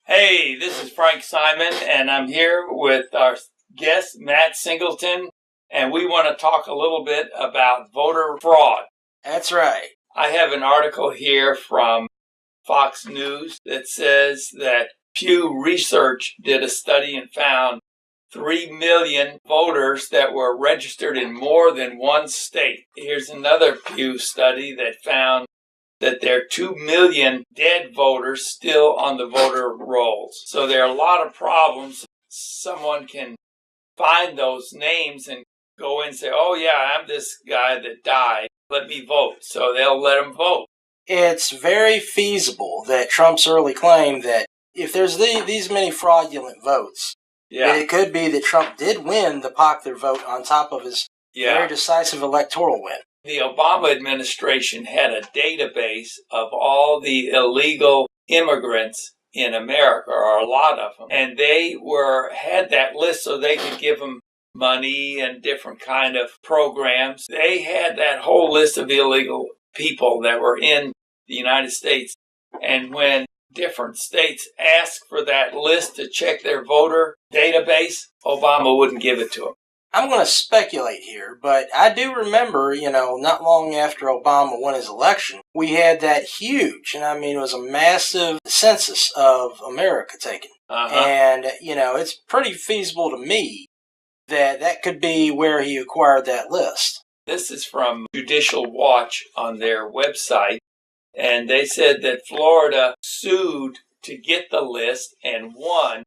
Hey, this is Frank Simon, and I'm here with our guest, Matt Singleton, and we want to talk a little bit about voter fraud. That's right. I have an article here from Fox News that says that Pew Research did a study and found 3 million voters that were registered in more than one state. Here's another Pew study that found that there are 2 million dead voters still on the voter rolls. So there are a lot of problems. Someone can find those names and go in and say, oh yeah, I'm this guy that died. Let me vote. So they'll let them vote. It's very feasible that Trump's early claim that if there's these many fraudulent votes, that it could be that Trump did win the popular vote on top of his very decisive electoral win. The Obama administration had a database of all the illegal immigrants in America, or a lot of them, and they had that list so they could give them money and different kind of programs. They had that whole list of illegal people that were in the United States, and when different states asked for that list to check their voter database, Obama wouldn't give it to them. I'm going to speculate here, but I do remember, not long after Obama won his election, we had that huge, and I mean, it was a massive census of America taken. And, it's pretty feasible to me that that could be where he acquired that list. This is from Judicial Watch on their website, and they said that Florida sued to get the list and won.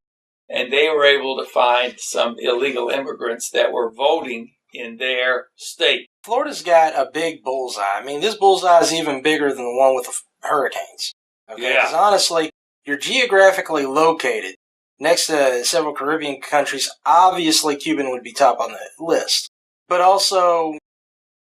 And they were able to find some illegal immigrants that were voting in their state. Florida's got a big bullseye. I mean, this bullseye is even bigger than the one with the hurricanes. Okay? Because honestly, you're geographically located next to several Caribbean countries. Obviously, Cuban would be top on the list. But also,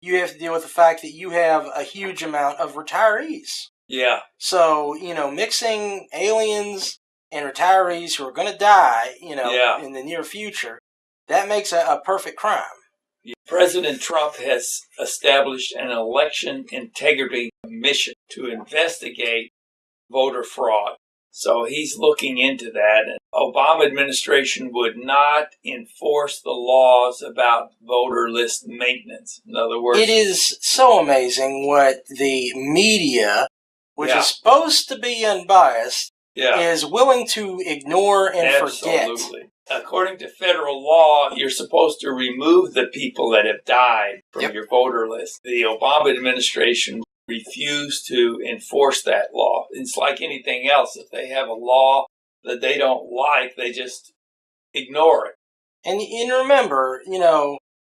you have to deal with the fact that you have a huge amount of retirees. Yeah. So, mixing aliens and retirees who are going to die, in the near future, that makes a perfect crime. President Trump has established an election integrity commission to investigate voter fraud. So he's looking into that. And Obama administration would not enforce the laws about voter list maintenance. In other words, it is so amazing what the media, which is supposed to be unbiased, is willing to ignore and forget. Absolutely. According to federal law, you're supposed to remove the people that have died from your voter list. The Obama administration refused to enforce that law. It's like anything else. If they have a law that they don't like, they just ignore it. And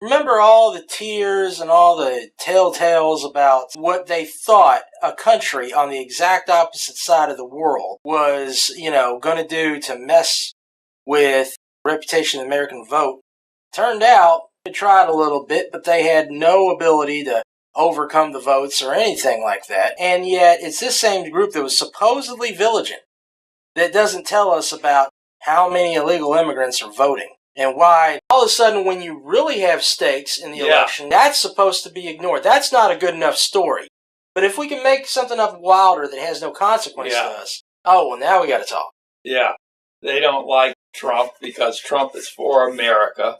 remember all the tears and all the telltales about what they thought a country on the exact opposite side of the world was, going to do to mess with the reputation of the American vote. Turned out they tried a little bit, but they had no ability to overcome the votes or anything like that. And yet it's this same group that was supposedly vigilant that doesn't tell us about how many illegal immigrants are voting. And why all of a sudden when you really have stakes in the election, that's supposed to be ignored. That's not a good enough story. But if we can make something up wilder that has no consequence to us, now we got to talk. Yeah. They don't like Trump because Trump is for America.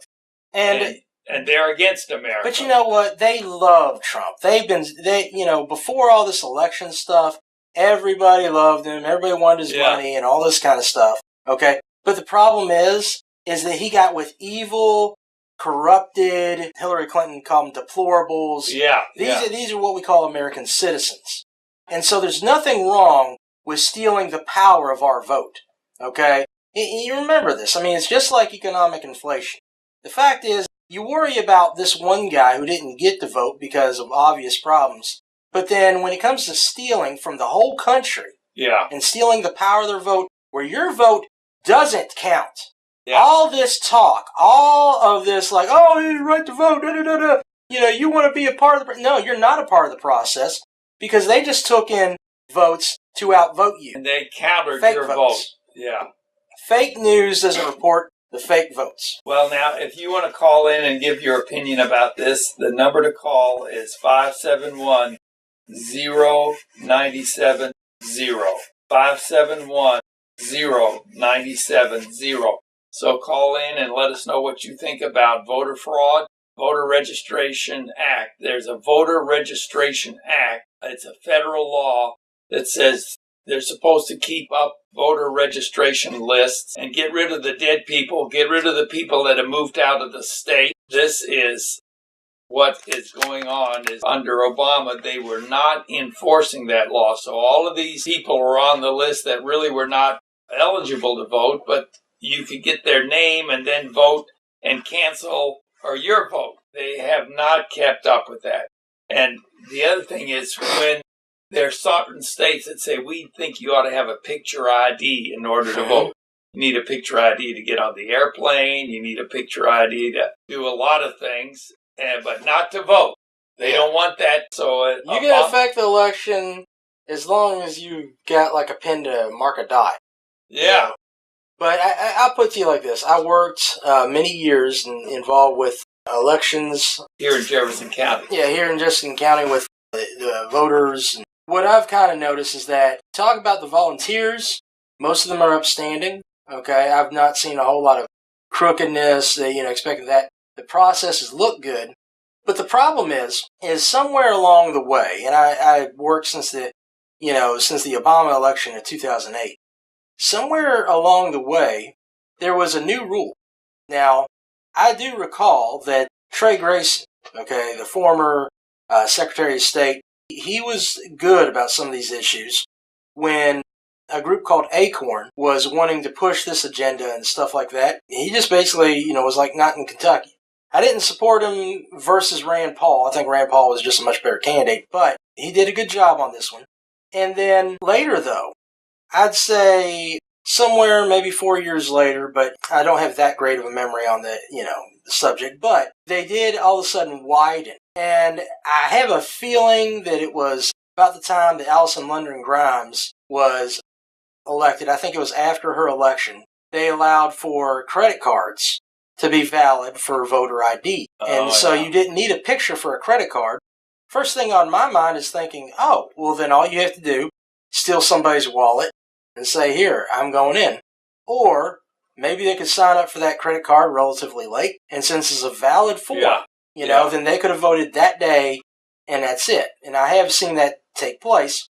And they're against America. But you know what? They love Trump. Before all this election stuff, everybody loved him. Everybody wanted his money and all this kind of stuff. Okay? But the problem is that he got with evil, corrupted, Hillary Clinton called them deplorables. These are what we call American citizens. And so there's nothing wrong with stealing the power of our vote. Okay? You remember this. I mean, it's just like economic inflation. The fact is, you worry about this one guy who didn't get the vote because of obvious problems. But then when it comes to stealing from the whole country and stealing the power of their vote, where your vote doesn't count, all this talk, all of this like, oh, you right to vote, you want to be a part of the... No, you're not a part of the process because they just took in votes to outvote you. And they countered your vote. Yeah. Fake news doesn't report the fake votes. Well, now, if you want to call in and give your opinion about this, the number to call is 571-0970. 571 888-210-9770. So call in and let us know what you think about voter fraud, Voter Registration Act. There's a Voter Registration Act. It's a federal law that says they're supposed to keep up voter registration lists and get rid of the dead people, get rid of the people that have moved out of the state. This is what is going on. Is under Obama, they were not enforcing that law. So all of these people were on the list that really were not eligible to vote, but you could get their name and then vote and cancel or your vote. They have not kept up with that. And the other thing is when there are certain states that say, we think you ought to have a picture ID in order to vote. You need a picture ID to get on the airplane. You need a picture ID to do a lot of things, but not to vote. They don't want that. So you can affect the election as long as you got like a pin to mark a dot. Yeah. But I'll put to you like this. I worked many years involved with elections. Here in Jefferson County. Yeah, here in Jefferson County with the voters. What I've kind of noticed is that, talk about the volunteers, most of them are upstanding. Okay, I've not seen a whole lot of crookedness, expecting that. The processes look good. But the problem is somewhere along the way, and I worked since the Obama election in 2008, somewhere along the way, there was a new rule. Now, I do recall that Trey Grayson, the former Secretary of State, he was good about some of these issues when a group called Acorn was wanting to push this agenda and stuff like that. He just basically, was like not in Kentucky. I didn't support him versus Rand Paul. I think Rand Paul was just a much better candidate, but he did a good job on this one. And then later, though, I'd say somewhere maybe 4 years later, but I don't have that great of a memory on the subject, but they did all of a sudden widen. And I have a feeling that it was about the time that Allison London Grimes was elected. I think it was after her election. They allowed for credit cards to be valid for voter ID. So you didn't need a picture for a credit card. First thing on my mind is thinking, oh, well then all you have to do, steal somebody's wallet and say, here, I'm going in. Or maybe they could sign up for that credit card relatively late, and since it's a valid form, then they could have voted that day, and that's it. And I have seen that take place.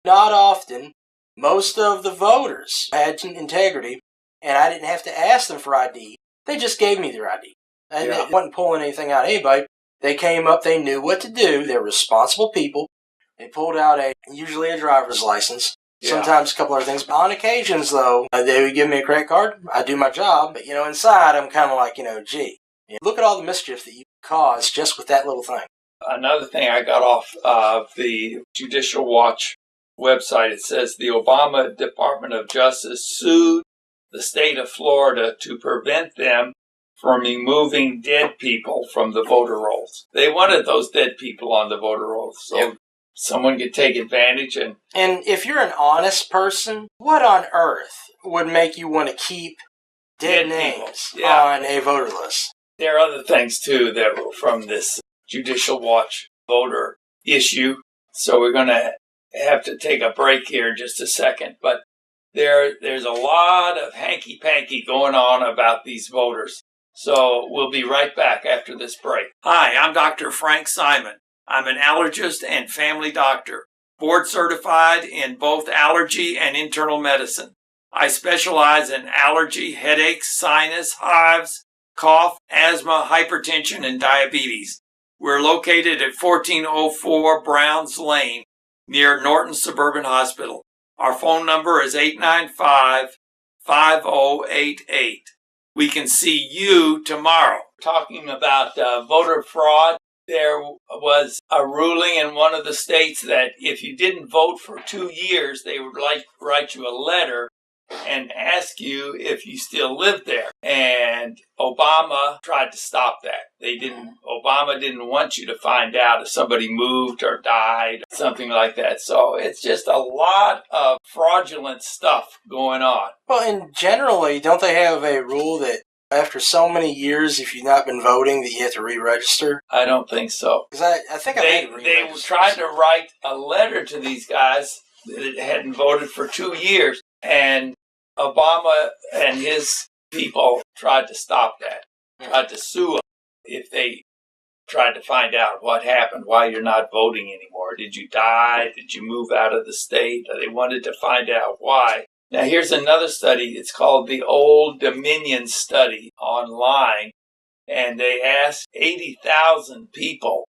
Not often. Most of the voters had integrity, and I didn't have to ask them for ID. They just gave me their ID. They wasn't pulling anything out of anybody. They came up, they knew what to do. They're responsible people. They pulled out usually a driver's license. Sometimes a couple other things. On occasions, though, they would give me a credit card. I do my job. But, inside, I'm kind of like, gee, look at all the mischief that you caused just with that little thing. Another thing I got off of the Judicial Watch website, it says the Obama Department of Justice sued the state of Florida to prevent them from removing dead people from the voter rolls. They wanted those dead people on the voter rolls. So someone could take advantage. And if you're an honest person, what on earth would make you want to keep dead names on a voter list? There are other things, too, that were from this Judicial Watch voter issue. So we're going to have to take a break here in just a second. But there's a lot of hanky-panky going on about these voters. So we'll be right back after this break. Hi, I'm Dr. Frank Simon. I'm an allergist and family doctor, board certified in both allergy and internal medicine. I specialize in allergy, headaches, sinus, hives, cough, asthma, hypertension, and diabetes. We're located at 1404 Browns Lane near Norton Suburban Hospital. Our phone number is 895-5088. We can see you tomorrow. Talking about voter fraud, there was a ruling in one of the states that if you didn't vote for 2 years, they would write you a letter and ask you if you still live there. And Obama tried to stop that. Obama didn't want you to find out if somebody moved or died, something like that. So it's just a lot of fraudulent stuff going on. Well, and generally, don't they have a rule that after so many years, if you've not been voting, that you have to re-register? I don't think so. Because I think they tried to write a letter to these guys that hadn't voted for 2 years, and Obama and his people tried to stop that, tried to sue them if they tried to find out what happened, why you're not voting anymore. Did you die? Did you move out of the state? They wanted to find out why. Now, here's another study. It's called the Old Dominion Study online, and they asked 80,000 people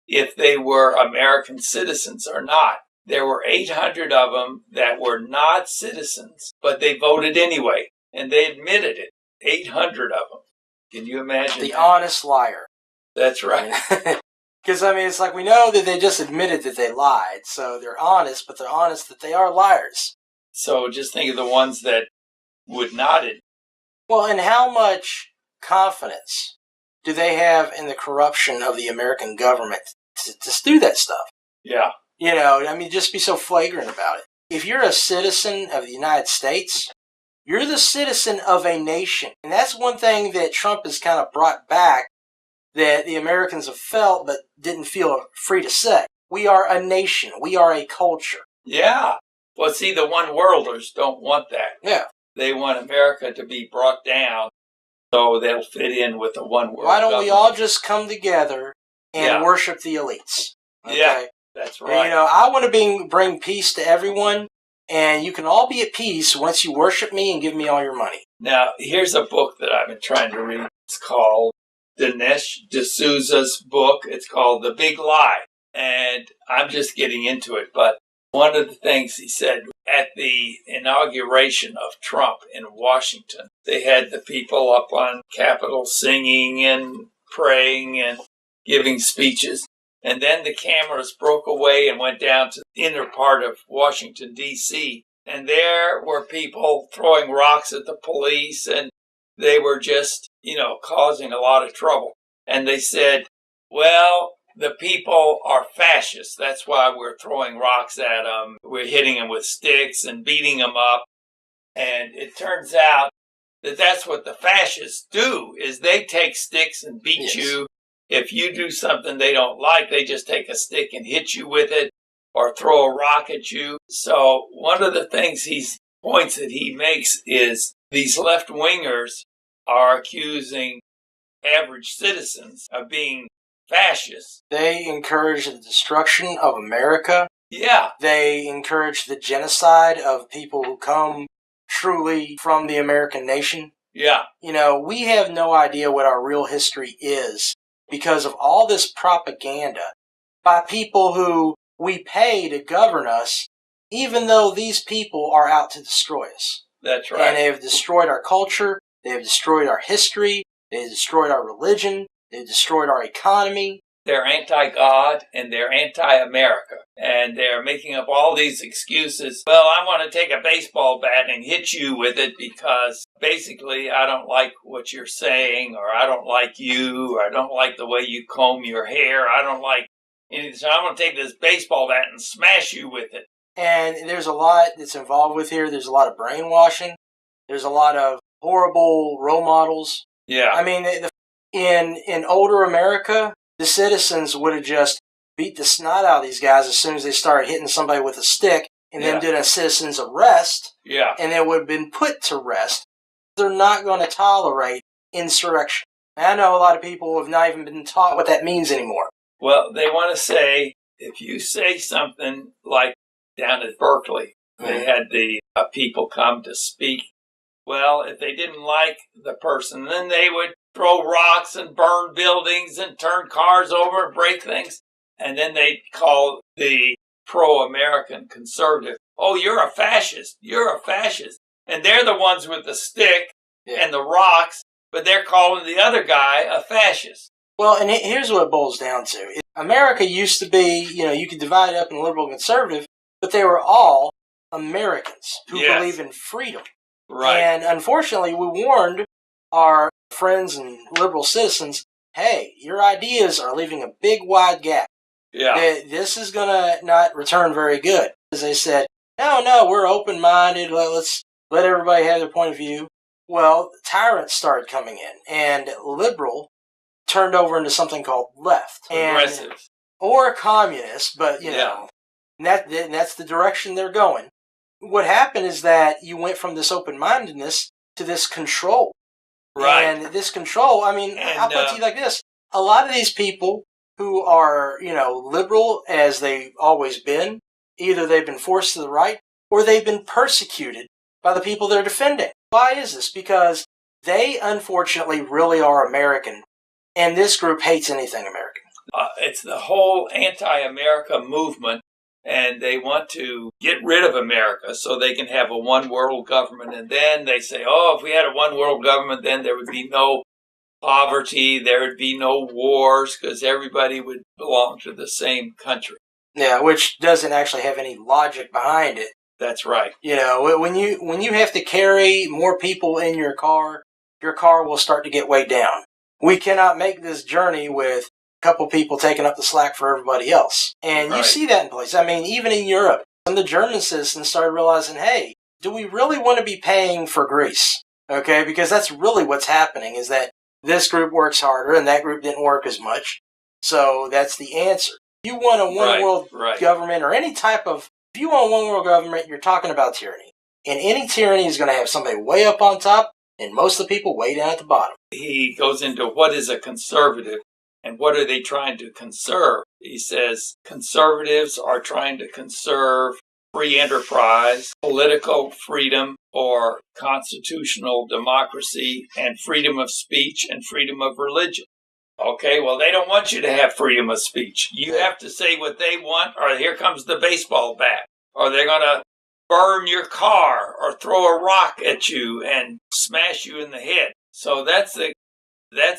if they were American citizens or not. There were 800 of them that were not citizens, but they voted anyway, and they admitted it. 800 of them. Can you imagine? The honest liar. That's right. Because, I mean, it's like we know that they just admitted that they lied, so they're honest, but they're honest that they are liars. So just think of the ones that would not admit. Well, and how much confidence do they have in the corruption of the American government to do that stuff? Yeah. You know, I mean, just be so flagrant about it. If you're a citizen of the United States, you're the citizen of a nation. And that's one thing that Trump has kind of brought back that the Americans have felt but didn't feel free to say. We are a nation. We are a culture. Yeah. Well, see, the one-worlders don't want that. Yeah. They want America to be brought down so they'll fit in with the one-world Why don't government. we all just come together and worship the elites? Okay? Yeah, that's right. And, you know, I want to bring peace to everyone, and you can all be at peace once you worship me and give me all your money. Now, here's a book that I've been trying to read. It's called Dinesh D'Souza's book. It's called The Big Lie, and I'm just getting into it. But one of the things he said at the inauguration of Trump in Washington, they had the people up on Capitol singing and praying and giving speeches. And then the cameras broke away and went down to the inner part of Washington, D.C. And there were people throwing rocks at the police, and they were just, causing a lot of trouble. And they said, well, the people are fascists. That's why we're throwing rocks at them. We're hitting them with sticks and beating them up. And it turns out that that's what the fascists do, is they take sticks and beat you. If you do something they don't like, they just take a stick and hit you with it or throw a rock at you. So one of the points that he makes is these left-wingers are accusing average citizens of being fascists. They encourage the destruction of America. Yeah. They encourage the genocide of people who come truly from the American nation. Yeah. We have no idea what our real history is because of all this propaganda by people who we pay to govern us, even though these people are out to destroy us. That's right. And they have destroyed our culture. They have destroyed our history. They have destroyed our religion. They have destroyed our economy. They're anti-God and they're anti-America. And they're making up all these excuses. Well, I want to take a baseball bat and hit you with it because basically I don't like what you're saying, or I don't like you, or I don't like the way you comb your hair. I don't like anything. So I'm going to take this baseball bat and smash you with it. And there's a lot that's involved with here. There's a lot of brainwashing. There's a lot of horrible role models. Yeah. I mean, in older America, the citizens would have just beat the snot out of these guys as soon as they started hitting somebody with a stick and then did a citizen's arrest. Yeah. And they would have been put to rest. They're not going to tolerate insurrection. And I know a lot of people have not even been taught what that means anymore. Well, they want to say, if you say something like down at Berkeley, they had the people come to speak. Well, if they didn't like the person, then they would throw rocks and burn buildings and turn cars over and break things. And then they'd call the pro-American conservative, oh, you're a fascist. You're a fascist. And they're the ones with the stick and the rocks, but they're calling the other guy a fascist. Well, and here's what it boils down to. America used to be, you could divide it up in liberal and conservative, but they were all Americans who believe in freedom. Right. And unfortunately, we warned our friends and liberal citizens, hey, your ideas are leaving a big wide gap. Yeah. This is going to not return very good. As they said, no, we're open-minded. Let's let everybody have their point of view. Well, tyrants started coming in, and liberal turned over into something called left. Progressive. Or communist, but, you know, and that's the direction they're going. what happened is that you went from this open-mindedness to this control. Right. And this control, I mean, I'll put it to you like this. A lot of these people who are, liberal as they've always been, either they've been forced to the right or they've been persecuted by the people they're defending. Why is this? Because they, unfortunately, really are American, and this group hates anything American. It's the whole anti-America movement, and they want to get rid of America so they can have a one-world government. And then they say, if we had a one-world government, then there would be no poverty, there would be no wars, because everybody would belong to the same country. Yeah, which doesn't actually have any logic behind it. That's right. When you have to carry more people in your car will start to get weighed down. We cannot make this journey with a couple people taking up the slack for everybody else. And You see that in places. I mean, even in Europe, some of the German citizens started realizing, hey, do we really want to be paying for Greece? Okay, because that's really what's happening, is that this group works harder and that group didn't work as much. So that's the answer. If you want a one-world government or any type of, if you want a one-world government, you're talking about tyranny. And any tyranny is going to have somebody way up on top and most of the people way down at the bottom. He goes into what is a conservative and what are they trying to conserve. He says conservatives are trying to conserve free enterprise, political freedom, or constitutional democracy, and freedom of speech and freedom of religion. Okay, well, they don't want you to have freedom of speech. You have to say what they want, or here comes the baseball bat, or they're going to burn your car or throw a rock at you and smash you in the head. So that's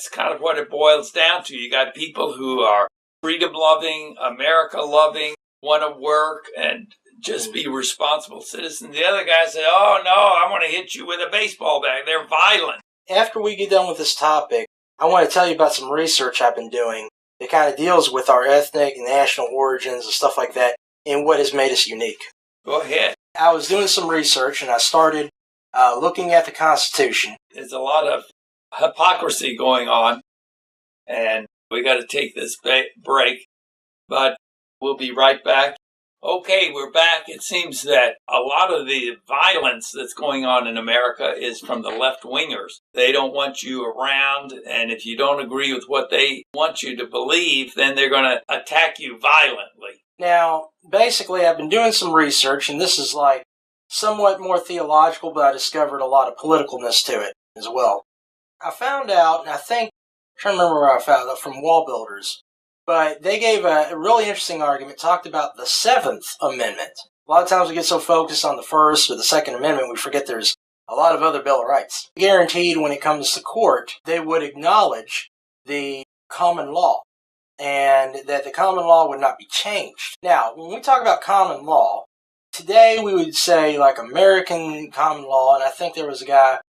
kind of what it boils down to. You got people who are freedom-loving, America-loving, want to work and just be responsible citizens. The other guys say, oh, no, I want to hit you with a baseball bat. They're violent. After we get done with this topic, I want to tell you about some research I've been doing that kind of deals with our ethnic and national origins and stuff like that and what has made us unique. Go ahead. I was doing some research and I started looking at the Constitution. There's a lot of hypocrisy going on, and we got to take this break, but we'll be right back. Okay, we're back. It seems that a lot of the violence that's going on in America is from the left-wingers. They don't want you around, and if you don't agree with what they want you to believe, then they're going to attack you violently. Now, basically, I've been doing some research, and this is like somewhat more theological, but I discovered a lot of politicalness to it as well. I found out, and I'm trying to remember where I found it, from Wall Builders, but they gave a really interesting argument, talked about the Seventh Amendment. A lot of times we get so focused on the First or the Second Amendment, we forget there's a lot of other Bill of Rights. Guaranteed when it comes to court, they would acknowledge the common law, and that the common law would not be changed. Now, when we talk about common law, today we would say like American common law, and I think there was a guy, I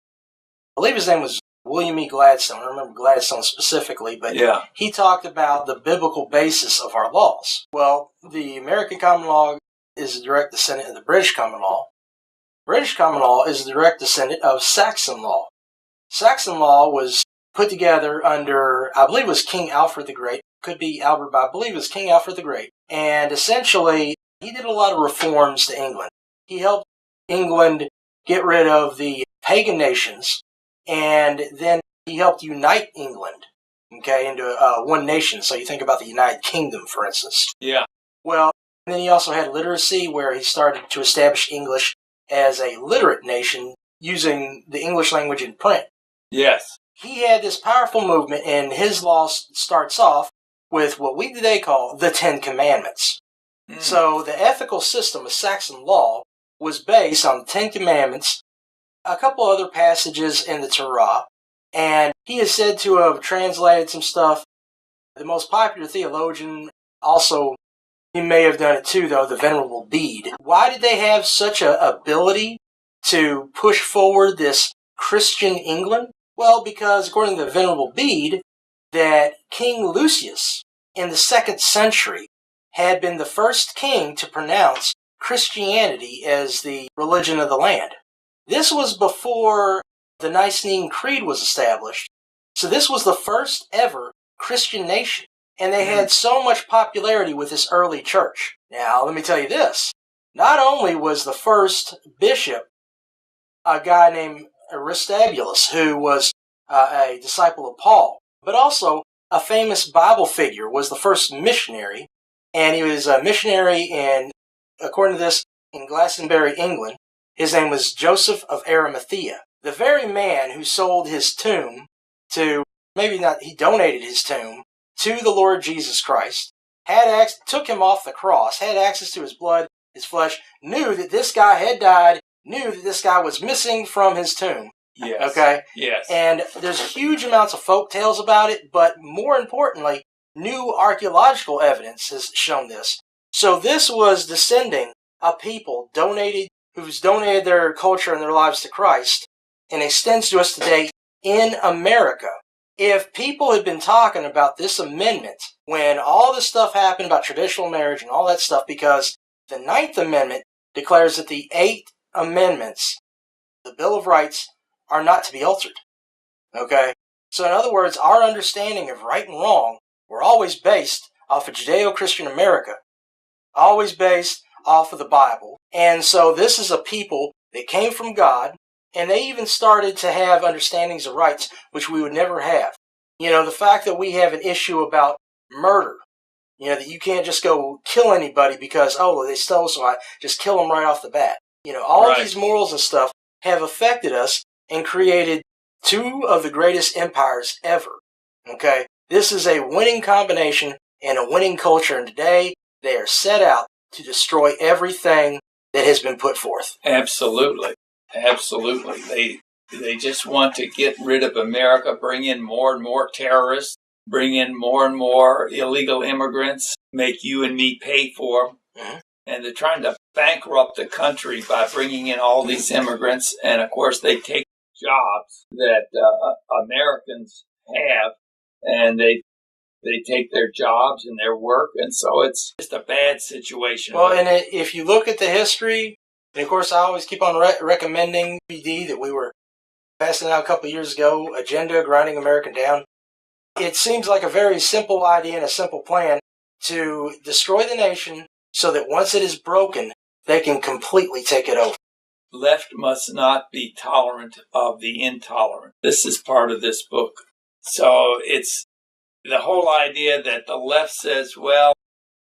believe his name was William E. Gladstone. I don't remember Gladstone specifically, but he talked about the biblical basis of our laws. Well, the American common law is a direct descendant of the British common law. British common law is a direct descendant of Saxon law. Saxon law was put together under, I believe it was King Alfred the Great. Could be Albert, but I believe it was King Alfred the Great. And essentially, he did a lot of reforms to England. He helped England get rid of the pagan nations, and then he helped unite England, into one nation. So you think about the United Kingdom, for instance. Yeah. Well, and then he also had literacy, where he started to establish English as a literate nation using the English language in print. Yes. He had this powerful movement, and his law starts off with what we today call the Ten Commandments. So the ethical system of Saxon law was based on the Ten Commandments, a couple other passages in the Torah, and he is said to have translated some stuff. The most popular theologian, also, he may have done it too, though, the Venerable Bede. Why did they have such an ability to push forward this Christian England? Well, because according to the Venerable Bede, that King Lucius in the 2nd century had been the first king to pronounce Christianity as the religion of the land. This was before the Nicene Creed was established, so this was the first ever Christian nation, and they had so much popularity with this early church. Now, let me tell you this. not only was the first bishop a guy named Aristobulus, who was a disciple of Paul, but also a famous Bible figure, was the first missionary, and he was a missionary in, according to this, in Glastonbury, England. His name was Joseph of Arimathea, the very man who sold his tomb to, maybe not, he donated his tomb to the Lord Jesus Christ, took him off the cross, had access to his blood, his flesh, knew that this guy had died, knew that this guy was missing from his tomb. Yes. Okay? Yes. And there's huge amounts of folk tales about it, but more importantly, new archaeological evidence has shown this. So this was descending a people who's donated their culture and their lives to Christ, and extends to us today in America. If people had been talking about this amendment when all this stuff happened about traditional marriage and all that stuff, because the 9th Amendment declares that the 8 amendments, the Bill of Rights, are not to be altered. Okay? So in other words, our understanding of right and wrong were always based off of Judeo-Christian America, always based off of the Bible. And so this is a people that came from God, and they even started to have understandings of rights, which we would never have. You know, the fact that we have an issue about murder, you know, that you can't just go kill anybody because, oh, they stole, so I just kill them right off the bat. You know, all of these morals and stuff have affected us and created 2 of the greatest empires ever. Okay? This is a winning combination and a winning culture, and today they are set out to destroy everything that has been put forth. Absolutely. Absolutely. They just want to get rid of America, bring in more and more terrorists, bring in more and more illegal immigrants, make you and me pay for them. Mm-hmm. And they're trying to bankrupt the country by bringing in all these immigrants. And, of course, they take jobs that Americans have, and they take their jobs and their work. And so it's just a bad situation. Well, and if you look at the history, and, of course, I always keep on recommending DVD that we were passing out a couple of years ago, Agenda, Grinding America Down. It seems like a very simple idea and a simple plan to destroy the nation so that once it is broken, they can completely take it over. Left must not be tolerant of the intolerant. This is part of this book. So it's the whole idea that the left says, well,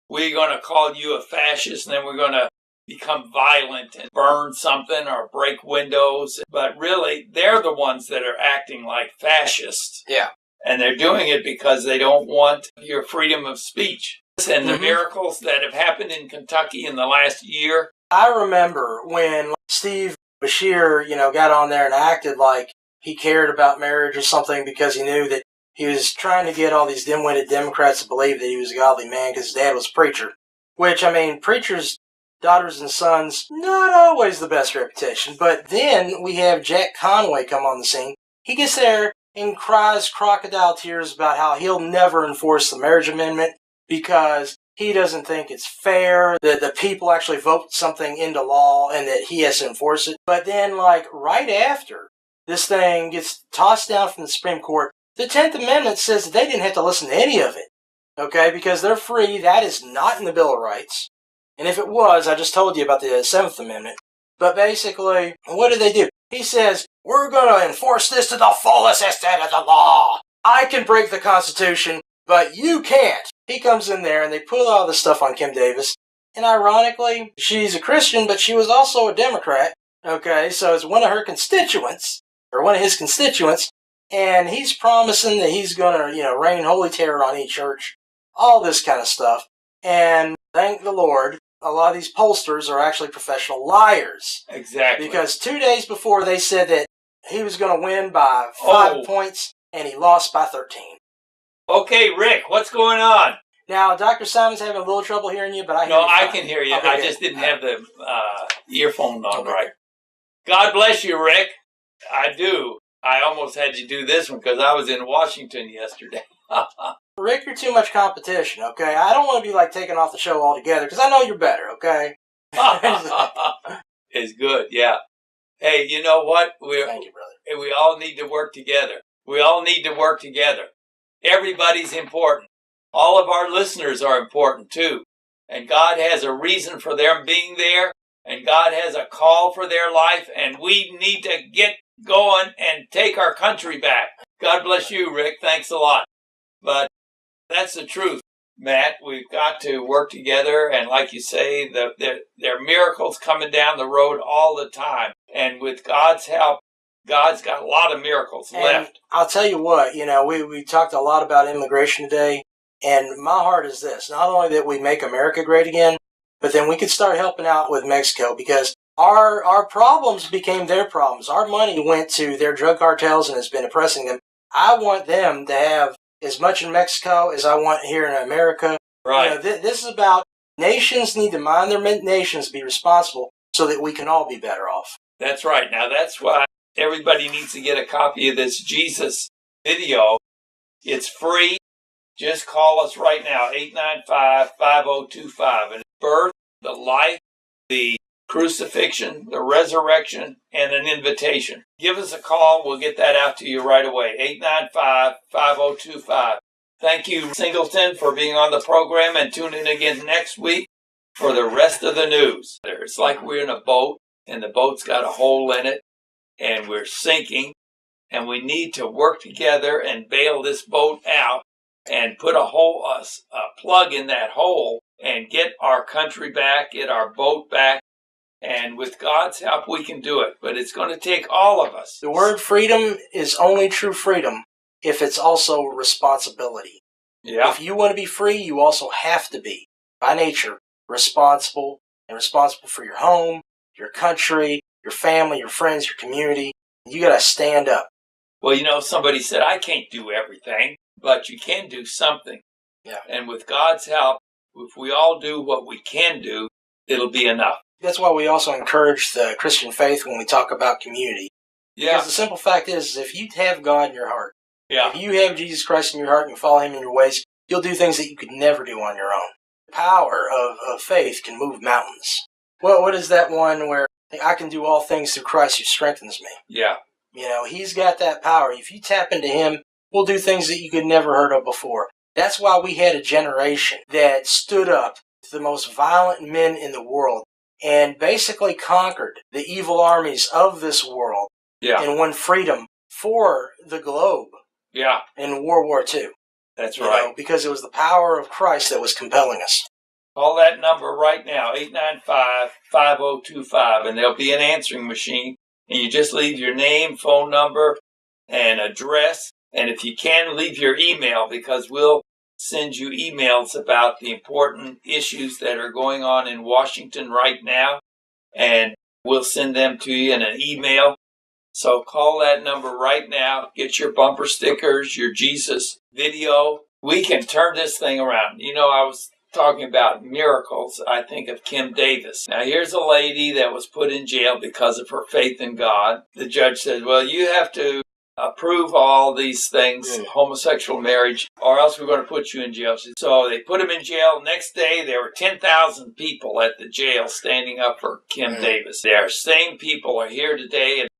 we're going to call you a fascist, and then we're going to become violent and burn something or break windows. But really, they're the ones that are acting like fascists. Yeah. And they're doing it because they don't want your freedom of speech. And the miracles that have happened in Kentucky in the last year. I remember when Steve Bashir, got on there and acted like he cared about marriage or something because he knew that he was trying to get all these dim-witted Democrats to believe that he was a godly man because his dad was a preacher. Which, preachers' daughters and sons, not always the best reputation. But then we have Jack Conway come on the scene. He gets there and cries crocodile tears about how he'll never enforce the marriage amendment because he doesn't think it's fair that the people actually vote something into law and that he has to enforce it. But then, right after this thing gets tossed down from the Supreme Court, the 10th Amendment says that they didn't have to listen to any of it, okay, because they're free. That is not in the Bill of Rights. And if it was, I just told you about the 7th Amendment. But basically, what did they do? He says, we're going to enforce this to the fullest extent of the law. I can break the Constitution, but you can't. He comes in there and they put all this stuff on Kim Davis. And ironically, she's a Christian, but she was also a Democrat. Okay, so it's one of her constituents, or one of his constituents. And he's promising that he's going to, rain holy terror on each church. All this kind of stuff. And thank the Lord, a lot of these pollsters are actually professional liars. Exactly. Because 2 days before they said that he was going to win by 5 points, and he lost by 13. Okay, Rick, what's going on? Now, Dr. Simon's having a little trouble hearing you, but I hear you. No, I can hear you. Okay, I just didn't have the earphone on right. God bless you, Rick. I do. I almost had you do this one because I was in Washington yesterday. Rick, you're too much competition, okay? I don't want to be taken off the show altogether because I know you're better, okay? It's good, yeah. Hey, you know what? Thank you, brother. We all need to work together. We all need to work together. Everybody's important. All of our listeners are important too. And God has a reason for them being there. and God has a call for their life, and we need to get going and take our country back. God bless you, Rick. Thanks a lot. But that's the truth, Matt. We've got to work together, and like you say, there are miracles coming down the road all the time. And with God's help, God's got a lot of miracles left. I'll tell you what, we talked a lot about immigration today, and my heart is this: not only that we make America great again, but then we could start helping out with Mexico, because our problems became their problems. Our money went to their drug cartels and has been oppressing them. I want them to have as much in Mexico as I want here in America. Right. This is about nations need to mind their nations, be responsible, so that we can all be better off. That's right. Now, that's why everybody needs to get a copy of this Jesus video. It's free. Just call us right now, 895-5025. And birth, the life, the crucifixion, the resurrection, and an invitation. Give us a call. We'll get that out to you right away. 895-5025. Thank you, Singleton, for being on the program, and tune in again next week for the rest of the news. It's like we're in a boat, and the boat's got a hole in it, and we're sinking, and we need to work together and bail this boat out and put a plug in that hole and get our country back, get our boat back. And with God's help, we can do it. But it's going to take all of us. The word freedom is only true freedom if it's also responsibility. Yeah. If you want to be free, you also have to be, by nature, responsible, and responsible for your home, your country, your family, your friends, your community. You got to stand up. Well, somebody said, I can't do everything, but you can do something. Yeah. And with God's help, if we all do what we can do, it'll be enough. That's why we also encourage the Christian faith when we talk about community. Yeah. Because the simple fact is if you have God in your heart, yeah, if you have Jesus Christ in your heart and you follow Him in your ways, you'll do things that you could never do on your own. The power of faith can move mountains. What is that one where I can do all things through Christ who strengthens me? Yeah. He's got that power. If you tap into Him, we'll do things that you could never heard of before. That's why we had a generation that stood up to the most violent men in the world and basically conquered the evil armies of this world, yeah, and won freedom for the globe, yeah, in World War II. That's right. Because it was the power of Christ that was compelling us. Call that number right now, 895-5025, and there'll be an answering machine, and you just leave your name, phone number, and address, and if you can, leave your email, because we'll send you emails about the important issues that are going on in Washington right now, and we'll send them to you in an email. So call that number right now. Get your bumper stickers, your Jesus video. We can turn this thing around. I was talking about miracles. I think of Kim Davis. Now, here's a lady that was put in jail because of her faith in God. The judge said, well, you have to approve all these things, homosexual marriage, or else we're going to put you in jail. So they put him in jail. Next day, there were 10,000 people at the jail standing up for Kim Davis. Their same people are here today, and